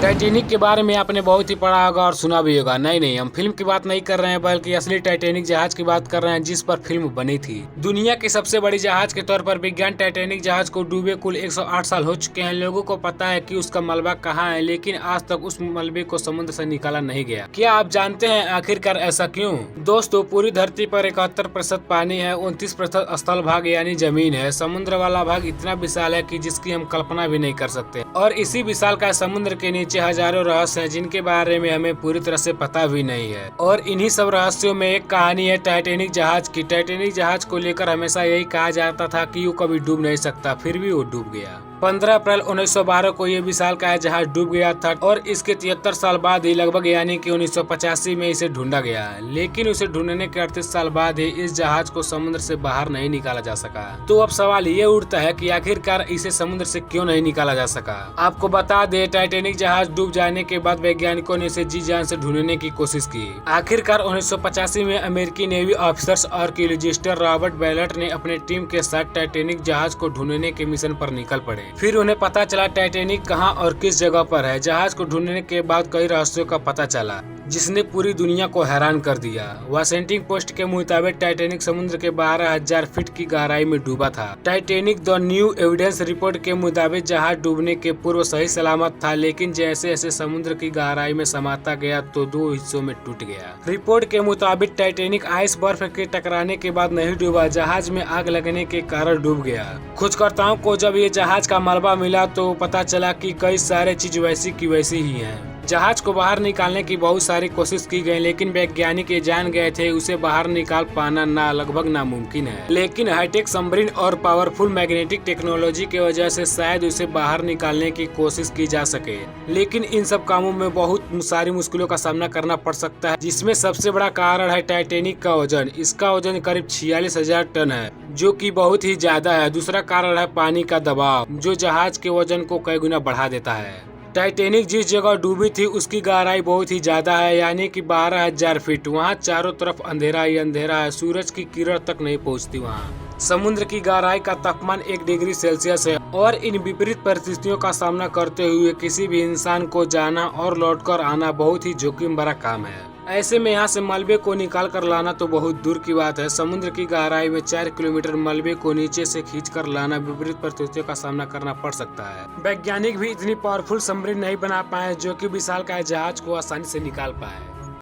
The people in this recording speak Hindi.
टाइटैनिक के बारे में आपने बहुत ही पढ़ा होगा और सुना भी होगा। नहीं, हम फिल्म की बात नहीं कर रहे हैं बल्कि असली टाइटैनिक जहाज की बात कर रहे हैं जिस पर फिल्म बनी थी। दुनिया की सबसे बड़ी जहाज के तौर पर विज्ञान टाइटैनिक जहाज को डूबे कुल 108 साल हो चुके हैं। लोगों को पता है कि उसका मलबा कहाँ है, लेकिन आज तक उस मलबे को समुद्र से निकाला नहीं गया। क्या आप जानते हैं आखिरकार ऐसा क्यों? दोस्तों, पूरी धरती पर 71% पानी है, 29% स्थल भाग यानी जमीन है। समुद्र वाला भाग इतना विशाल है कि जिसकी हम कल्पना भी नहीं कर सकते, और इसी विशाल का समुद्र के नीचे हजारों रहस्य हैं जिनके बारे में हमें पूरी तरह से पता भी नहीं है। और इन्हीं सब रहस्यों में एक कहानी है टाइटैनिक जहाज की। टाइटैनिक जहाज को लेकर हमेशा यही कहा जाता था कि वो कभी डूब नहीं सकता, फिर भी वो डूब गया। 15 अप्रैल 1912 को ये विशालकाय जहाज डूब गया था और इसके 73 साल बाद ही लगभग यानी कि 1985 में इसे ढूंढा गया। लेकिन उसे ढूंढने के 38 साल बाद ही इस जहाज को समुद्र से बाहर नहीं निकाला जा सका। तो अब सवाल ये उठता है कि आखिरकार इसे समुद्र से क्यों नहीं निकाला जा सका। आपको बता दे, टाइटैनिक जहाज डूब जाने के बाद वैज्ञानिकों ने इसे जी जान से ढूंढने की कोशिश की। आखिरकार 1985 में अमेरिकी नेवी ऑफिसर्स और आर्कियोलॉजिस्ट रॉबर्ट बेलट ने अपने टीम के साथ टाइटैनिक जहाज को ढूंढने के मिशन पर निकल पड़े। फिर उन्हें पता चला टाइटैनिक कहां और किस जगह पर है। जहाज को ढूंढने के बाद कई रहस्यों का पता चला जिसने पूरी दुनिया को हैरान कर दिया। वाशिंगटन पोस्ट के मुताबिक टाइटैनिक समुद्र के 12,000 फीट की गहराई में डूबा था। Titanic the new evidence report के मुताबिक जहाज डूबने के पूर्व सही सलामत था, लेकिन जैसे जैसे समुद्र की गहराई में समाता गया तो दो हिस्सों में टूट गया। रिपोर्ट के मुताबिक टाइटैनिक आइस बर्फ के टकराने के बाद नहीं डूबा, जहाज में आग लगने के कारण डूब गया। खोजकर्ताओं को जब ये जहाज का मलबा मिला तो पता चला कि कई सारे चीज वैसी की वैसी ही हैं। जहाज को बाहर निकालने की बहुत सारी कोशिश की गई, लेकिन वैज्ञानिक ये जान गए थे उसे बाहर निकाल पाना लगभग नामुमकिन है। लेकिन हाईटेक सबमरीन और पावरफुल मैग्नेटिक टेक्नोलॉजी की वजह से शायद उसे बाहर निकालने की कोशिश की जा सके। लेकिन इन सब कामों में बहुत सारी मुश्किलों का सामना करना पड़ सकता है, जिसमें सबसे बड़ा कारण है टाइटैनिक का वजन। इसका वजन करीब 46,000 टन है, जो कि बहुत ही ज्यादा है। दूसरा कारण है पानी का दबाव, जो जहाज के वजन को कई गुना बढ़ा देता है। टाइटैनिक जिस जगह डूबी थी उसकी गहराई बहुत ही ज्यादा है, यानी कि 12,000 फीट। वहाँ चारों तरफ अंधेरा ही अंधेरा है, सूरज की किरण तक नहीं पहुँचती वहाँ। समुद्र की गहराई का तापमान 1 डिग्री सेल्सियस है, और इन विपरीत परिस्थितियों का सामना करते हुए किसी भी इंसान को जाना और लौटकर आना बहुत ही जोखिम भरा काम है। ऐसे में यहाँ से मलबे को निकाल कर लाना तो बहुत दूर की बात है। समुद्र की गहराई में 4 किलोमीटर मलबे को नीचे से खींचकर लाना विपरीत परिस्थितियों का सामना करना पड़ सकता है। वैज्ञानिक भी इतनी पावरफुल सबमरीन नहीं बना पाए जो कि विशालकाय जहाज को आसानी से निकाल पाए।